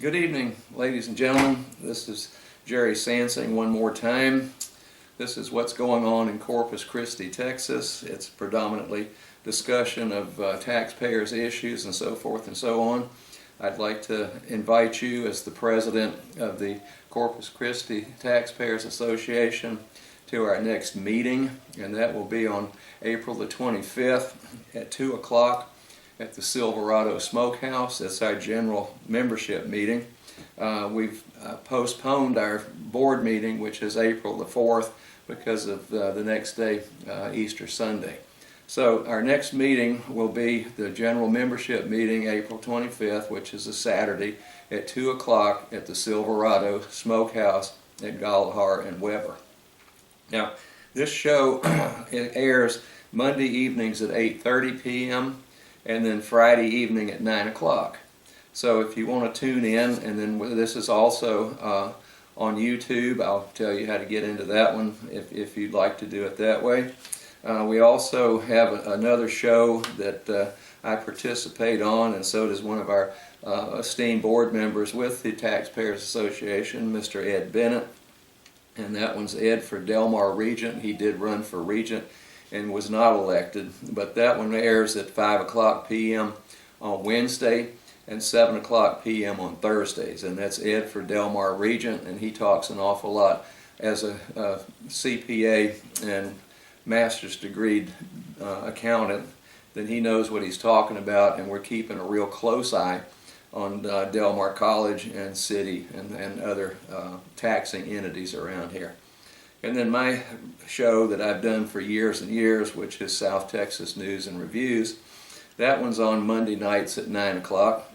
Good evening, ladies and gentlemen. This is Jerry Sansing one more time. This is what's going on in Corpus Christi, Texas. It's predominantly discussion of taxpayers' issues and so forth and so on. I'd like to invite you as the president of the Corpus Christi Taxpayers Association to our next meeting, and that will be on April the 25th at 2 o'clock at the Silverado Smokehouse. That's our general membership meeting. We've postponed our board meeting, which is April the 4th, because of the next day, Easter Sunday. So our next meeting will be the general membership meeting, April 25th, which is a Saturday at 2 o'clock at the Silverado Smokehouse at Galahar and Weber. Now, this show it airs Monday evenings at 8:30 p.m. and then Friday evening at 9 o'clock. So if you want to tune in, and then this is also on YouTube. I'll tell you how to get into that one if you'd like to do it that way. We also have another show that I participate on, and so does one of our esteemed board members with the Taxpayers Association, Mr. Ed Bennett. And that one's Ed for Delmar Regent. He did run for Regent and was not elected, but that one airs at 5 o'clock p.m. on Wednesday and 7 o'clock p.m. on Thursdays, and that's Ed for Delmar Regent, and he talks an awful lot as a CPA and master's degree accountant. Then he knows what he's talking about, and we're keeping a real close eye on Delmar College and city and other taxing entities around here. And then my show that I've done for years and years, which is South Texas News and Reviews, that one's on Monday nights at 9 o'clock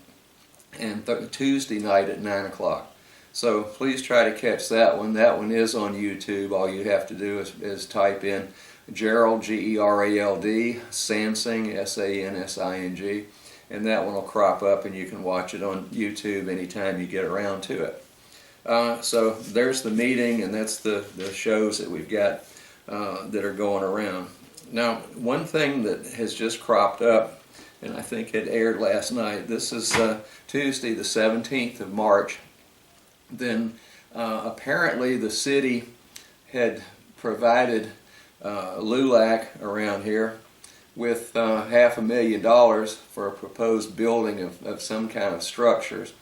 and Tuesday night at 9 o'clock. So please try to catch that one. That one is on YouTube. All you have to do is type in Gerald, G-E-R-A-L-D, Sansing, S-A-N-S-I-N-G, and that one will crop up and you can watch it on YouTube anytime you get around to it. So there's the meeting, and that's the shows that we've got that are going around. Now, one thing that has just cropped up, and I think it aired last night, this is Tuesday the 17th of March. Then apparently the city had provided LULAC around here with $500,000 for a proposed building of some kind of structures.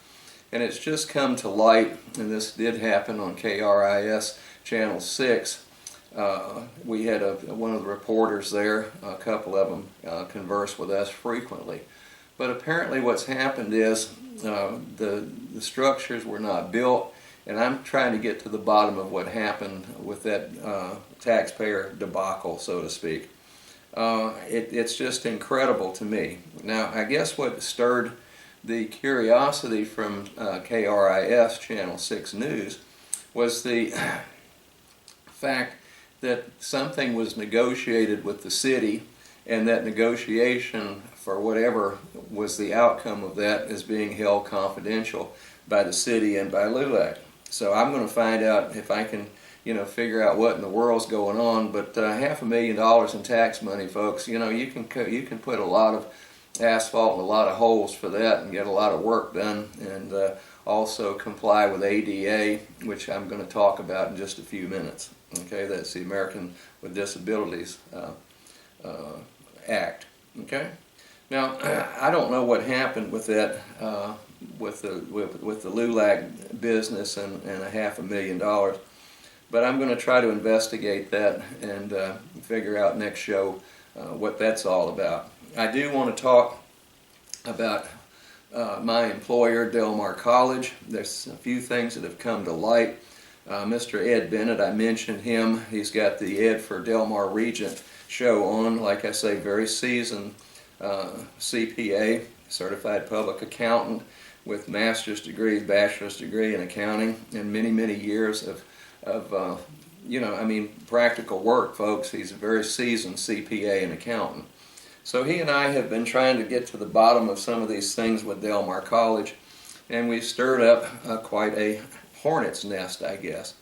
And it's just come to light, and this did happen on KRIS Channel 6. We had one of the reporters there, a couple of them converse with us frequently. But apparently what's happened is the structures were not built, and I'm trying to get to the bottom of what happened with that taxpayer debacle, so to speak. It's just incredible to me. Now, I guess what stirred the curiosity from KRIS Channel 6 News was the fact that something was negotiated with the city, and that negotiation, for whatever was the outcome of that, is being held confidential by the city and by LULAC. So I'm going to find out if I can figure out what in the world's going on. But $500,000 in tax money, folks, you can put a lot of asphalt and a lot of holes for that and get a lot of work done, and also comply with ADA, which I'm going to talk about in just a few minutes. Okay, that's the American with Disabilities Act. Okay, now I don't know what happened with that with the LULAC business and $500,000, but I'm going to try to investigate that and figure out next show what that's all about. I do want to talk about my employer, Delmar College. There's a few things that have come to light. Mr. Ed Bennett, I mentioned him. He's got the Ed for Delmar Regent show on. Like I say, very seasoned CPA, certified public accountant with master's degree, bachelor's degree in accounting, and many, many years of practical work, folks. He's a very seasoned CPA and accountant. So he and I have been trying to get to the bottom of some of these things with Delmar College, and we've stirred up quite a hornet's nest, I guess.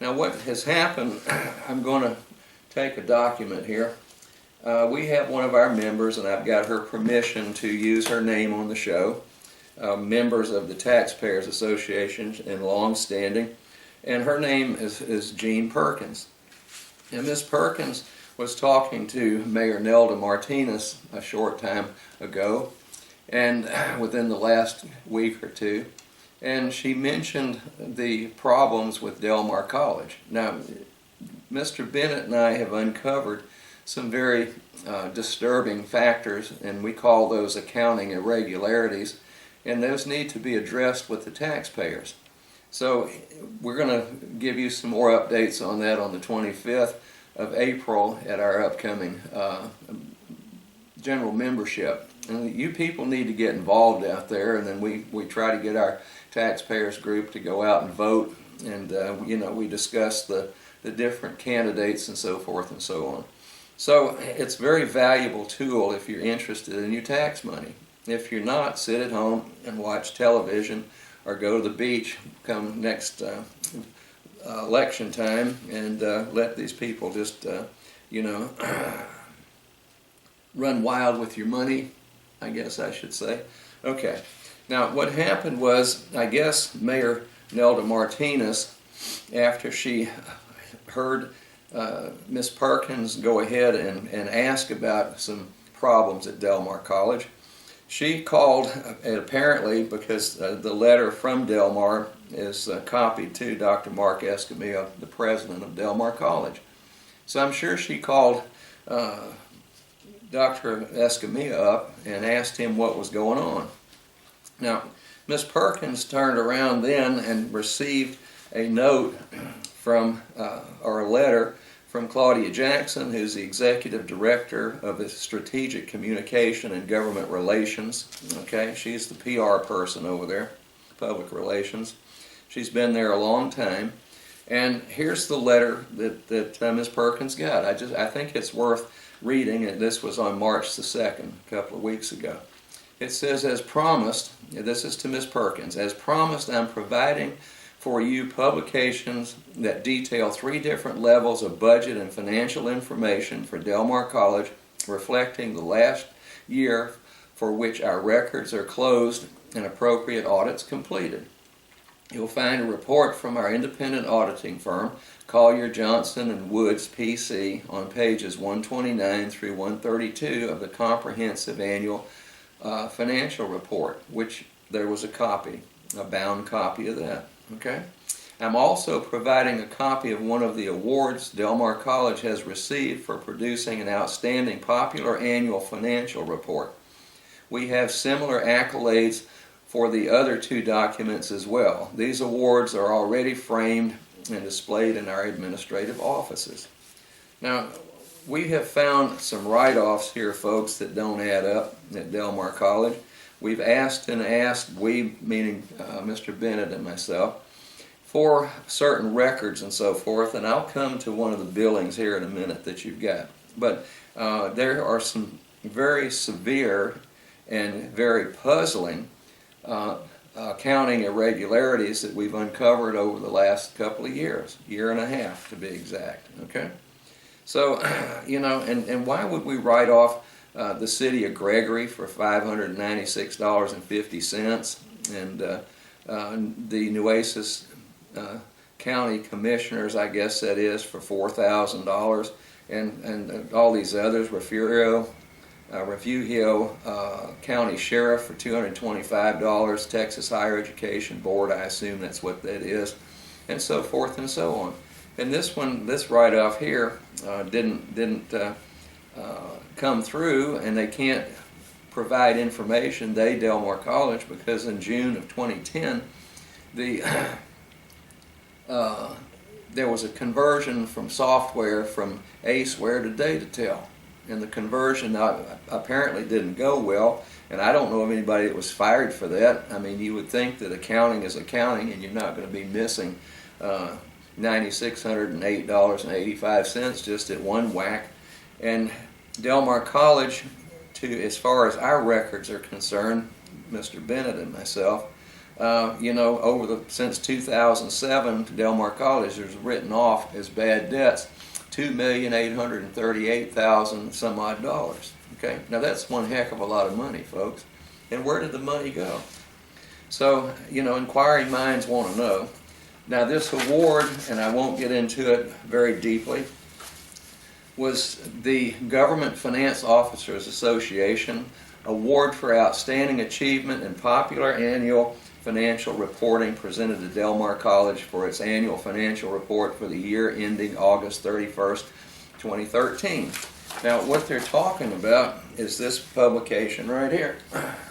Now what has happened, I'm going to take a document here. We have one of our members, and I've got her permission to use her name on the show, members of the Taxpayers Association and long-standing, and her name is Jean Perkins. And Miss Perkins was talking to Mayor Nelda Martinez a short time ago, and within the last week or two, and she mentioned the problems with Del Mar College. Now, Mr. Bennett and I have uncovered some very disturbing factors, and we call those accounting irregularities, and those need to be addressed with the taxpayers. So we're going to give you some more updates on that on the 25th of April at our upcoming general membership. And you people need to get involved out there, and then we try to get our taxpayers group to go out and vote, and we discuss the different candidates and so forth and so on. So it's a very valuable tool if you're interested in your tax money. If you're not, sit at home and watch television or go to the beach come next election time and let these people just, run wild with your money, I guess I should say. Okay. Now, what happened was, I guess Mayor Nelda Martinez, after she heard Miss Perkins go ahead and ask about some problems at Del Mar College, she called, apparently because the letter from Del Mar is copied to Dr. Mark Escamilla, the president of Del Mar College. So I'm sure she called Dr. Escamilla up and asked him what was going on. Now, Miss Perkins turned around then and received a note from, or a letter from Claudia Jackson, who's the Executive Director of the Strategic Communication and Government Relations. Okay, she's the PR person over there, Public Relations. She's been there a long time. And here's the letter that Ms. Perkins got. I think it's worth reading, and this was on March the 2nd, a couple of weeks ago. It says, as promised, this is to Ms. Perkins, as promised, I'm providing for you publications that detail 3 different levels of budget and financial information for Del Mar College, reflecting the last year for which our records are closed and appropriate audits completed. You'll find a report from our independent auditing firm, Collier, Johnson & Woods, PC, on pages 129 through 132 of the Comprehensive Annual Financial Report, which there was a copy, a bound copy of that. Okay? I'm also providing a copy of one of the awards Del Mar College has received for producing an outstanding popular annual financial report. We have similar accolades for the other 2 documents as well. These awards are already framed and displayed in our administrative offices. Now, we have found some write-offs here, folks, that don't add up at Del Mar College. We've asked and asked, we meaning Mr. Bennett and myself, for certain records and so forth, and I'll come to one of the billings here in a minute that you've got. But there are some very severe and very puzzling accounting irregularities that we've uncovered over the last couple of years, year and a half to be exact. Okay? So, and why would we write off the city of Gregory for $596.50 and the Nueces County Commissioners, I guess that is, for $4,000, and all these others, Refugio County Sheriff for $225, Texas Higher Education Board, I assume that's what that is, and so forth and so on. And this write-off here didn't come through, and they can't provide information, Del Mar College, because in June of 2010, there was a conversion from software from Aceware to Datatel. And the conversion apparently didn't go well, and I don't know of anybody that was fired for that. I mean, you would think that accounting is accounting, and you're not going to be missing $9,608.85 just at one whack. And Del Mar College, as far as our records are concerned, Mr. Bennett and myself, since 2007, Del Mar College has written off as bad debts $2,838,000 some odd dollars. Okay, now that's one heck of a lot of money, folks. And where did the money go? So, you know, inquiring minds want to know. Now this award, and I won't get into it very deeply, was the Government Finance Officers Association Award for Outstanding Achievement in Popular Annual Financial Reporting presented to Del Mar College for its annual financial report for the year ending August 31st, 2013. Now what they're talking about is this publication right here.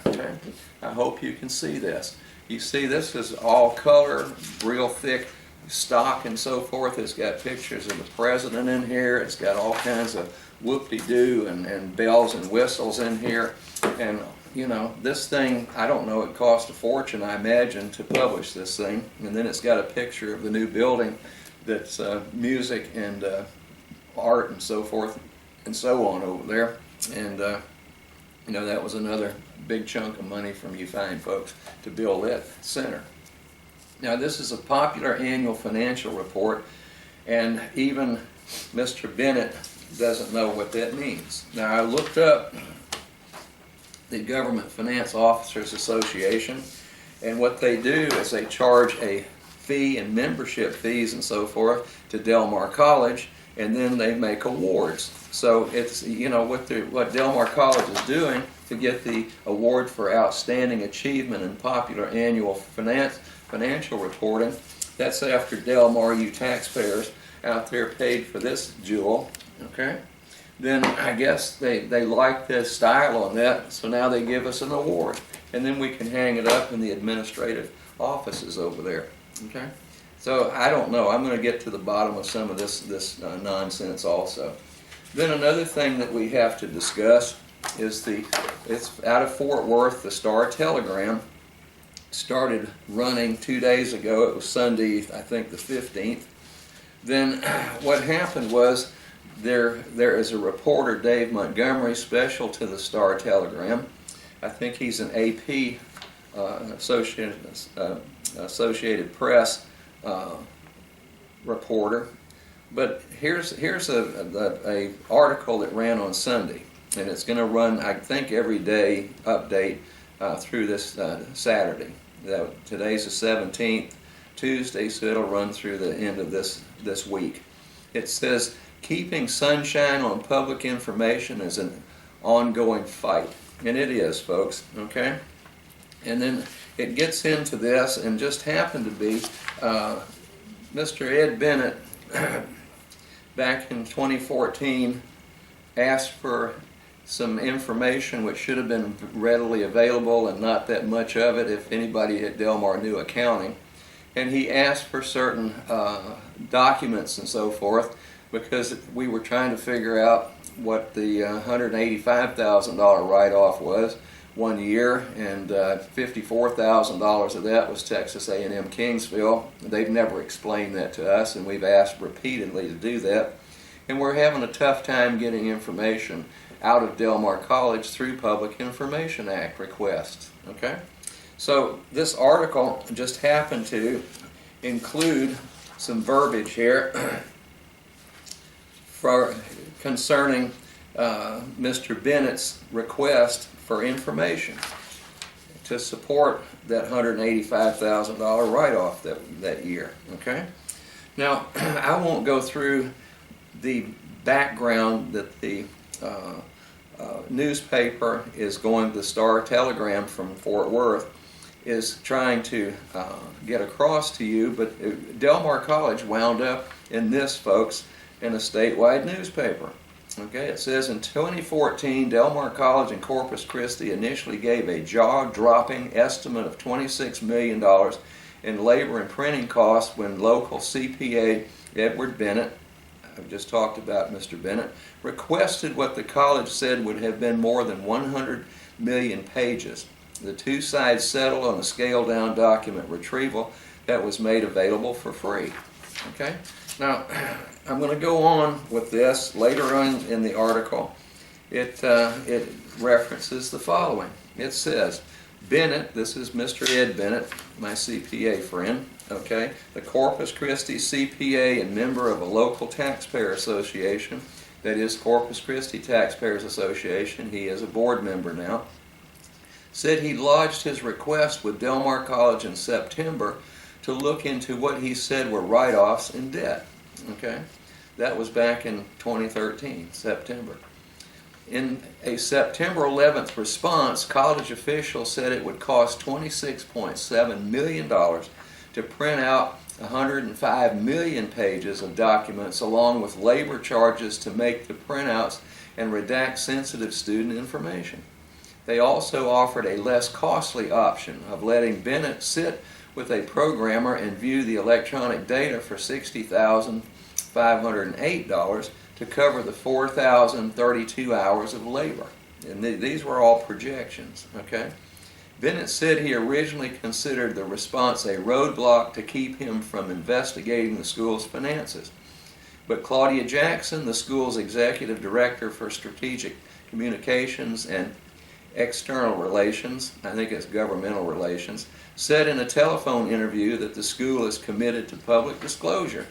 Okay. I hope you can see this. You see this is all color, real thick stock and so forth. It's got pictures of the president in here. It's got all kinds of whoop-de-doo and bells and whistles in here. And you know, this thing, I don't know, it cost a fortune, I imagine, to publish this thing. And then it's got a picture of the new building that's music and art and so forth and so on over there. And you know, that was another big chunk of money from you fine folks to build that center. Now this is a popular annual financial report, and even Mr. Bennett doesn't know what that means. Now I looked up the Government Finance Officers Association, and what they do is they charge a fee and membership fees and so forth to Del Mar College, and then they make awards. So it's, you know, what Del Mar College is doing to get the award for outstanding achievement in popular annual financial reporting. That's after Del Mar, you taxpayers out there paid for this jewel. Okay. Then I guess they like the style on that, so now they give us an award, and then we can hang it up in the administrative offices over there. Okay. So I don't know. I'm going to get to the bottom of some of this nonsense also. Then another thing that we have to discuss is it's out of Fort Worth. The Star Telegram started running 2 days ago. It was Sunday, I think the 15th. Then what happened was there is a reporter, Dave Montgomery, special to the Star Telegram. I think he's an AP Associated Press reporter. But here's a article that ran on Sunday, and it's going to run, I think, every day update through this Saturday. Today's the 17th, Tuesday, so it'll run through the end of this week. It says, keeping sunshine on public information is an ongoing fight. And it is, folks, okay? And then it gets into this, and just happened to be Mr. Ed Bennett back in 2014 asked for some information which should have been readily available, and not that much of it if anybody at Del Mar knew accounting. And he asked for certain documents and so forth, because we were trying to figure out what the $185,000 write-off was 1 year, and $54,000 of that was Texas A&M Kingsville. They've never explained that to us, and we've asked repeatedly to do that. And we're having a tough time getting information out of Del Mar College through Public Information Act requests. Okay? So this article just happened to include some verbiage here concerning Mr. Bennett's request for information to support that $185,000 write-off that year. Okay? Now, I won't go through the background that the newspaper is going, the Star Telegram from Fort Worth, is trying to get across to you, but Del Mar College wound up in this, folks, in a statewide newspaper. Okay, it says in 2014, Del Mar College in Corpus Christi initially gave a jaw-dropping estimate of $26 million in labor and printing costs when local CPA Edward Bennett, I've just talked about Mr. Bennett, requested what the college said would have been more than 100 million pages. The two sides settled on a scaled-down document retrieval that was made available for free. Okay? Now, I'm going to go on with this. Later on in the article, it references the following. It says, Bennett, this is Mr. Ed Bennett, my CPA friend, okay, the Corpus Christi CPA and member of a local taxpayer association, that is Corpus Christi Taxpayers Association. He is a board member now. said he lodged his request with Del Mar College in September to look into what he said were write-offs and debt. Okay, that was back in 2013, September. In a September 11th response, college officials said it would cost $26.7 million to print out 105 million pages of documents, along with labor charges to make the printouts and redact sensitive student information. They also offered a less costly option of letting Bennett sit with a programmer and view the electronic data for $60,508 to cover the 4,032 hours of labor. And these were all projections, okay? Bennett said he originally considered the response a roadblock to keep him from investigating the school's finances. But Claudia Jackson, the school's executive director for strategic communications and external relations, I think it's governmental relations, said in a telephone interview that the school is committed to public disclosure.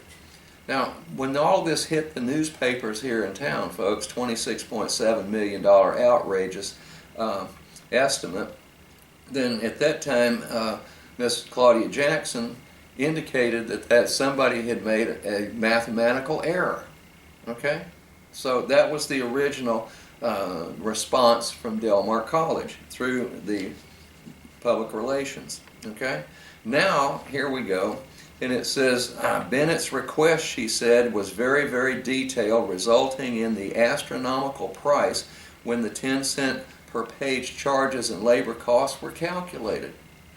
Now, when all this hit the newspapers here in town, folks, $26.7 million outrageous estimate, then at that time, Miss Claudia Jackson indicated that somebody had made a mathematical error. Okay? So that was the original response from Del Mar College through the public relations. Okay? Now, here we go. And it says, Bennett's request, she said, was very, very detailed, resulting in the astronomical price when the 10-cent per page charges and labor costs were calculated.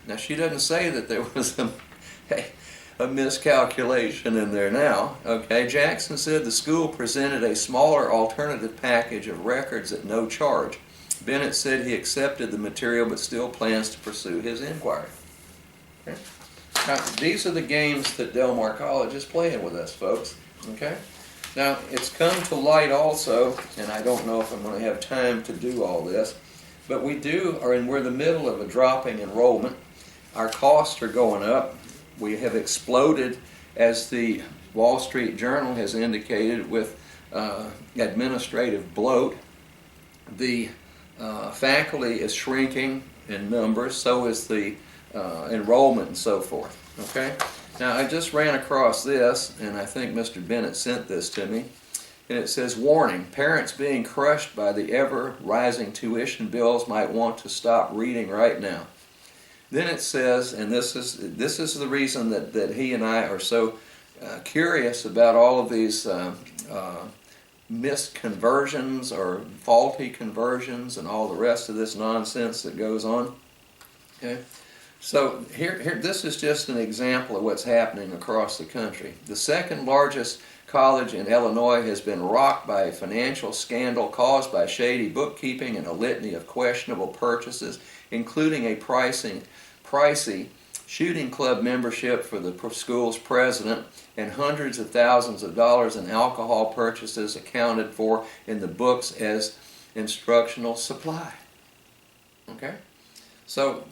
Now, she doesn't say that there was a miscalculation in there now. Okay, Jackson said the school presented a smaller alternative package of records at no charge. Bennett said he accepted the material but still plans to pursue his inquiry. Okay? Now, these are the games that Del Mar College is playing with us, folks. Okay? Now, it's come to light also, and I don't know if I'm going to have time to do all this, but we're in the middle of a dropping enrollment. Our costs are going up. We have exploded, as the Wall Street Journal has indicated, with administrative bloat. The faculty is shrinking in numbers, so is the enrollment and so forth. Okay? Now, I just ran across this, and I think Mr. Bennett sent this to me, and it says, warning, parents being crushed by the ever-rising tuition bills might want to stop reading right now. Then it says, and this is the reason that he and I are so curious about all of these missed conversions or faulty conversions and all the rest of this nonsense that goes on. Okay? So here, this is just an example of what's happening across the country. The second largest college in Illinois has been rocked by a financial scandal caused by shady bookkeeping and a litany of questionable purchases, including a pricey shooting club membership for the school's president and hundreds of thousands of dollars in alcohol purchases accounted for in the books as instructional supply. Okay? So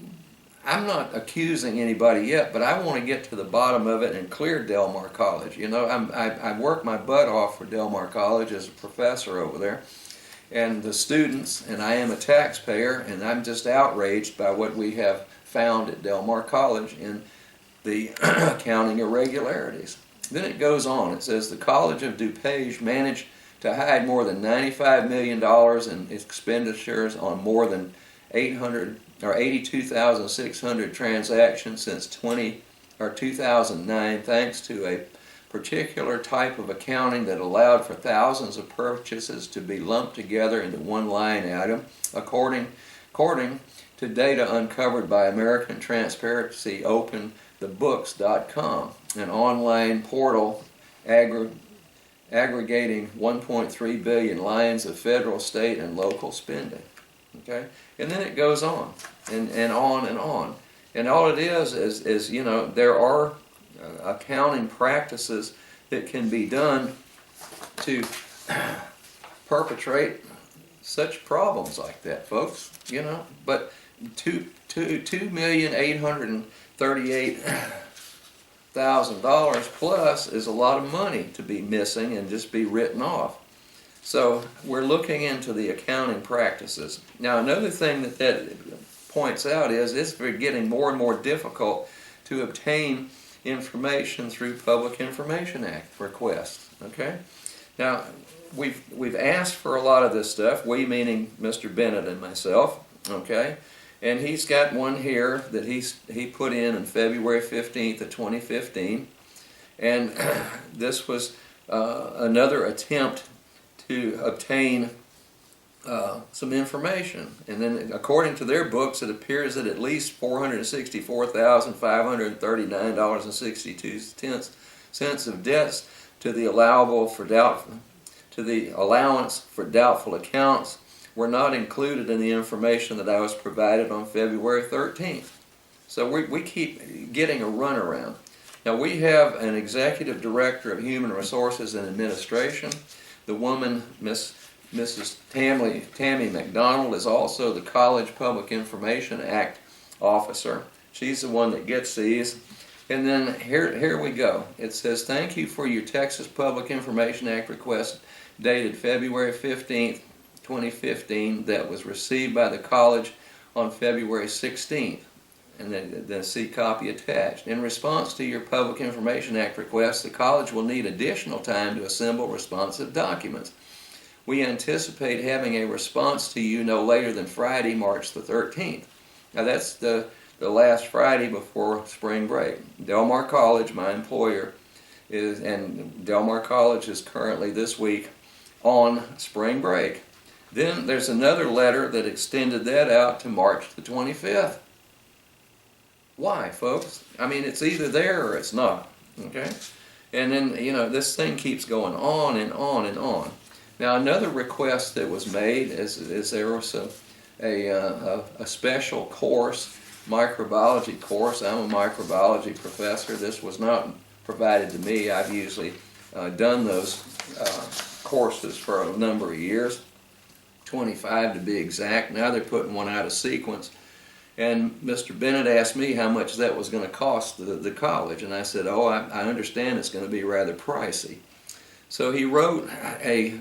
I'm not accusing anybody yet, but I want to get to the bottom of it and clear Del Mar College. You know, I work my butt off for Del Mar College as a professor over there, and the students, and I am a taxpayer, and I'm just outraged by what we have found at Del Mar College in the accounting irregularities. Then it goes on. It says the College of DuPage managed to hide more than $95 million in expenditures on more than 82,600 transactions since 2009, thanks to a particular type of accounting that allowed for thousands of purchases to be lumped together into one line item, according to data uncovered by American Transparency OpenTheBooks.com, an online portal aggregating 1.3 billion lines of federal, state, and local spending. Okay? And then it goes on, and on and on. And all it is, you know, there are accounting practices that can be done to perpetrate such problems like that, folks, you know. But $2,838,000 plus is a lot of money to be missing and just be written off. So we're looking into the accounting practices. Now, another thing that points out is it's getting more and more difficult to obtain information through Public Information Act requests. Okay? Now, we've asked for a lot of this stuff, we meaning Mr. Bennett and myself, okay? And he's got one here that he put in February 15th of 2015. And this was another attempt to obtain some information. And then according to their books, it appears that at least $464,539.62 of debts to the allowance for doubtful accounts were not included in the information that I was provided on February 13th. So we keep getting a runaround. Now we have an executive director of human resources and administration. The woman, Mrs. Tammy McDonald, is also the College Public Information Act officer. She's the one that gets these. And then here we go. It says, thank you for your Texas Public Information Act request dated February 15th, 2015 that was received by the college on February 16th. And then see copy attached. In response to your Public Information Act request, the college will need additional time to assemble responsive documents. We anticipate having a response to you no later than Friday, March the 13th. Now that's the last Friday before spring break. Del Mar College, my employer, and Del Mar College is currently this week on spring break. Then there's another letter that extended that out to March the 25th. Why, folks? I mean, it's either there or it's not, okay? And then, this thing keeps going on and on and on. Now, another request that was made is there was a special course, microbiology course. I'm a microbiology professor. This was not provided to me. I've usually done those courses for a number of years, 25 to be exact. Now they're putting one out of sequence. And Mr. Bennett asked me how much that was going to cost the college, and I said, oh, I understand it's going to be rather pricey. So he wrote a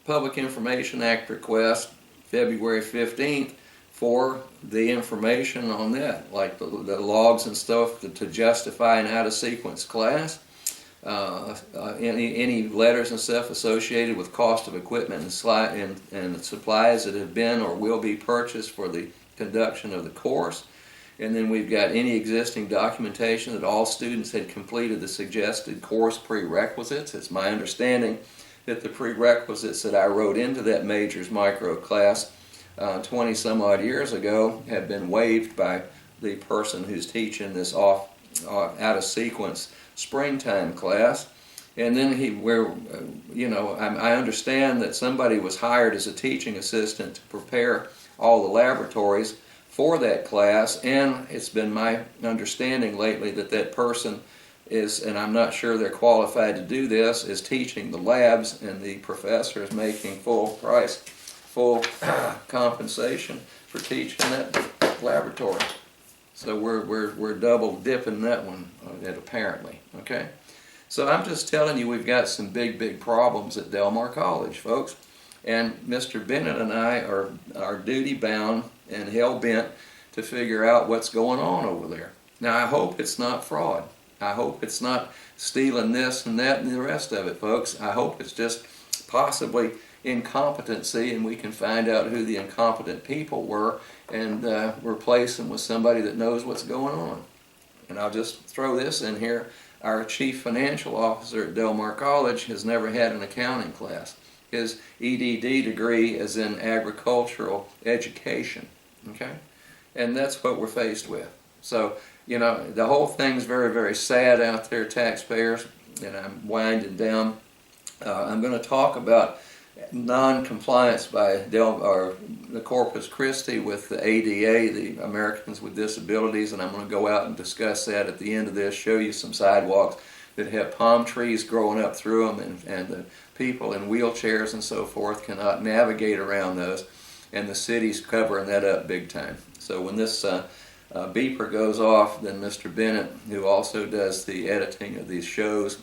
Public Information Act request February 15th for the information on that, like the logs and stuff to justify an out-of-sequence class, any letters and stuff associated with cost of equipment and supplies that have been or will be purchased for the conduction of the course. And then we've got any existing documentation that all students had completed the suggested course prerequisites. It's my understanding that the prerequisites that I wrote into that majors micro class 20 some odd years ago have been waived by the person who's teaching this out of sequence springtime class. And then I understand that somebody was hired as a teaching assistant to prepare all the laboratories for that class, and it's been my understanding lately that that person is, and I'm not sure they're qualified to do this, is teaching the labs, and the professor is making full compensation for teaching that laboratory. So we're double dipping that one, apparently, okay? So I'm just telling you, we've got some big problems at Del Mar College, folks. And Mr. Bennett and I are duty bound and hell-bent to figure out what's going on over there. Now, I hope it's not fraud. I hope it's not stealing this and that and the rest of it, folks. I hope it's just possibly incompetency, and we can find out who the incompetent people were and replace them with somebody that knows what's going on. And I'll just throw this in here. Our chief financial officer at Del Mar College has never had an accounting class. His EDD degree is in agricultural education, okay? And that's what we're faced with. So, the whole thing's very sad out there, taxpayers, and I'm winding down. I'm going to talk about non-compliance by the Corpus Christi with the ADA, the Americans with Disabilities, and I'm going to go out and discuss that at the end of this, show you some sidewalks that have palm trees growing up through them, and the people in wheelchairs and so forth cannot navigate around those, and the city's covering that up big time. So when this beeper goes off, then Mr. Bennett, who also does the editing of these shows,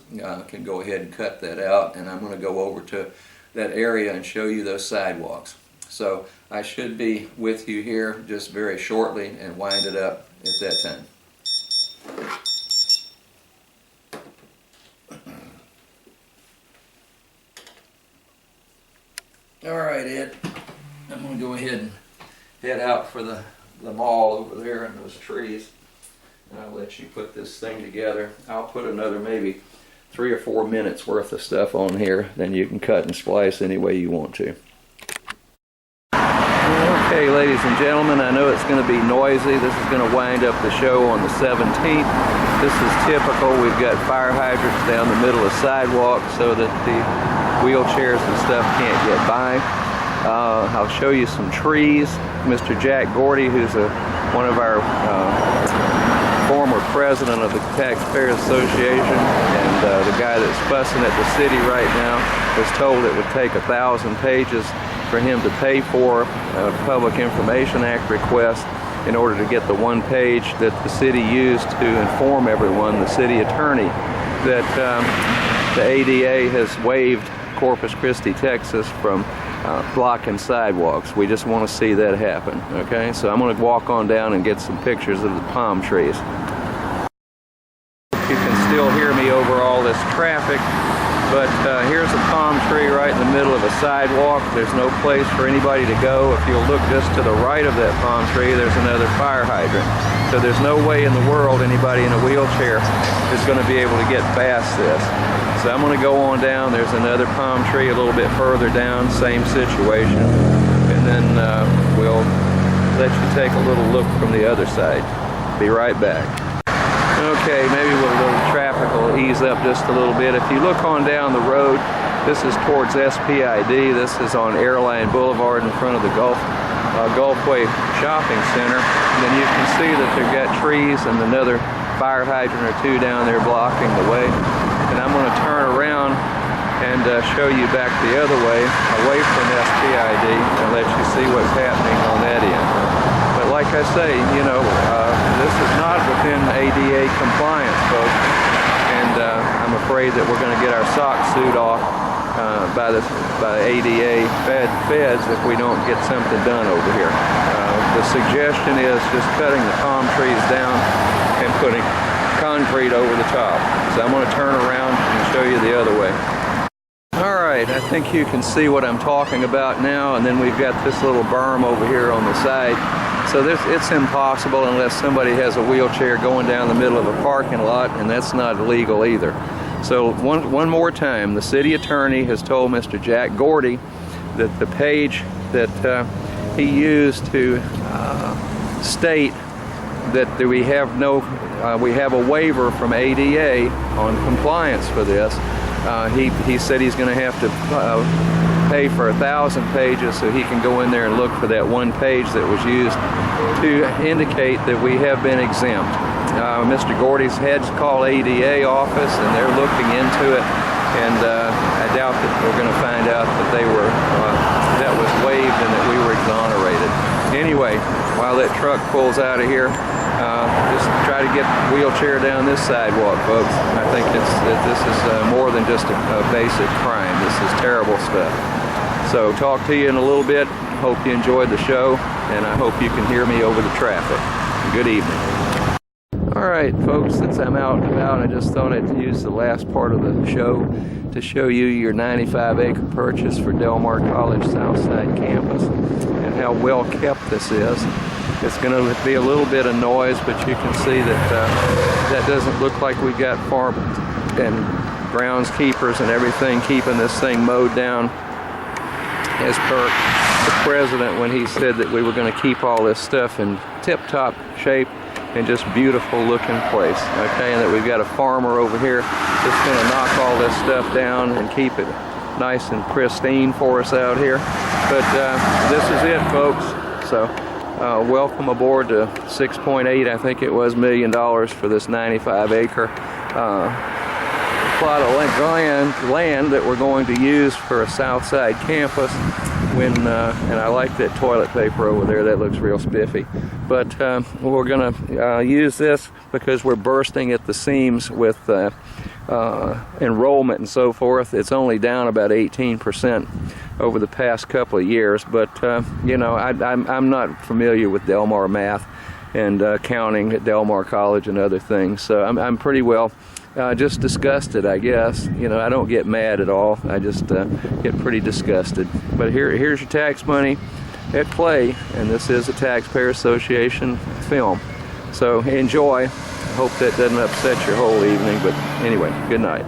can go ahead and cut that out, and I'm going to go over to that area and show you those sidewalks. So I should be with you here just very shortly and wind it up at that time. All right, Ed, I'm going to go ahead and head out for the mall over there in those trees. And I'll let you put this thing together. I'll put another maybe 3 or 4 minutes worth of stuff on here. Then you can cut and splice any way you want to. Okay, ladies and gentlemen, I know it's going to be noisy. This is going to wind up the show on the 17th. This is typical. We've got fire hydrants down the middle of the sidewalk so that the wheelchairs and stuff can't get by. I'll show you some trees. Mr. Jack Gordy, who's one of our former president of the Taxpayers Association, and the guy that's fussing at the city right now, was told it would take 1,000 pages for him to pay for a Public Information Act request in order to get the one page that the city used to inform everyone, the city attorney, that the ADA has waived Corpus Christi, Texas from blocking sidewalks. We just want to see that happen, okay? So I'm going to walk on down and get some pictures of the palm trees. You can still hear me over all this traffic, but here's a palm tree right in the middle of a sidewalk. There's no place for anybody to go. If you'll look just to the right of that palm tree, there's another fire hydrant. So there's no way in the world anybody in a wheelchair is going to be able to get past this. So I'm going to go on down. There's another palm tree a little bit further down, same situation. And then we'll let you take a little look from the other side. Be right back. Okay, maybe with a little traffic will ease up just a little bit. If you look on down the road, this is towards SPID. This is on Airline Boulevard in front of the Gulfway Shopping Center. And then you can see that they've got trees and another fire hydrant or two down there blocking the way. And I'm going to turn around and show you back the other way, away from SPID, and let you see what's happening on that end. But like I say, you know, this is not within ADA compliance, folks. And I'm afraid that we're going to get our sock suit off by ADA feds if we don't get something done over here. The suggestion is just cutting the palm trees down and putting concrete over the top. So I'm going to turn around and show you the other way. Alright, I think you can see what I'm talking about now, and then we've got this little berm over here on the side. So it's impossible unless somebody has a wheelchair going down the middle of a parking lot, and that's not legal either. So one more time, the city attorney has told Mr. Jack Gordy that the page that he used to state that we have a waiver from ADA on compliance for this. He said he's going to have to pay for 1,000 pages so he can go in there and look for that one page that was used to indicate that we have been exempt. Mr. Gordy's had to call ADA office, and they're looking into it, and I doubt that we're going to find out that that was waived and that we were exonerated. Anyway, while that truck pulls out of here, just try to get the wheelchair down this sidewalk, folks. I think this is more than just a basic crime. This is terrible stuff. So talk to you in a little bit. Hope you enjoyed the show, and I hope you can hear me over the traffic. Good evening. Alright folks, since I'm out and about, I just thought I'd use the last part of the show to show you your 95-acre purchase for Del Mar College Southside campus and how well kept this is. It's going to be a little bit of noise, but you can see that that doesn't look like we got farm and groundskeepers and everything keeping this thing mowed down as per the president when he said that we were going to keep all this stuff in tip-top shape and just beautiful looking place, okay? And that we've got a farmer over here that's going to knock all this stuff down and keep it nice and pristine for us out here. But this is it, folks. So welcome aboard to 6.8, I think it was, $1 million for this 95-acre plot of land that we're going to use for a Southside campus. And I like that toilet paper over there. That looks real spiffy. But we're going to use this because we're bursting at the seams with enrollment and so forth. It's only down about 18% over the past couple of years, but you know, I'm not familiar with Delmar math and counting at Delmar College and other things, so I'm pretty well just disgusted, I guess. You know, I don't get mad at all. I just get pretty disgusted. But here's your tax money at play, and this is a Taxpayer Association film. So enjoy. I hope that doesn't upset your whole evening, but anyway, good night.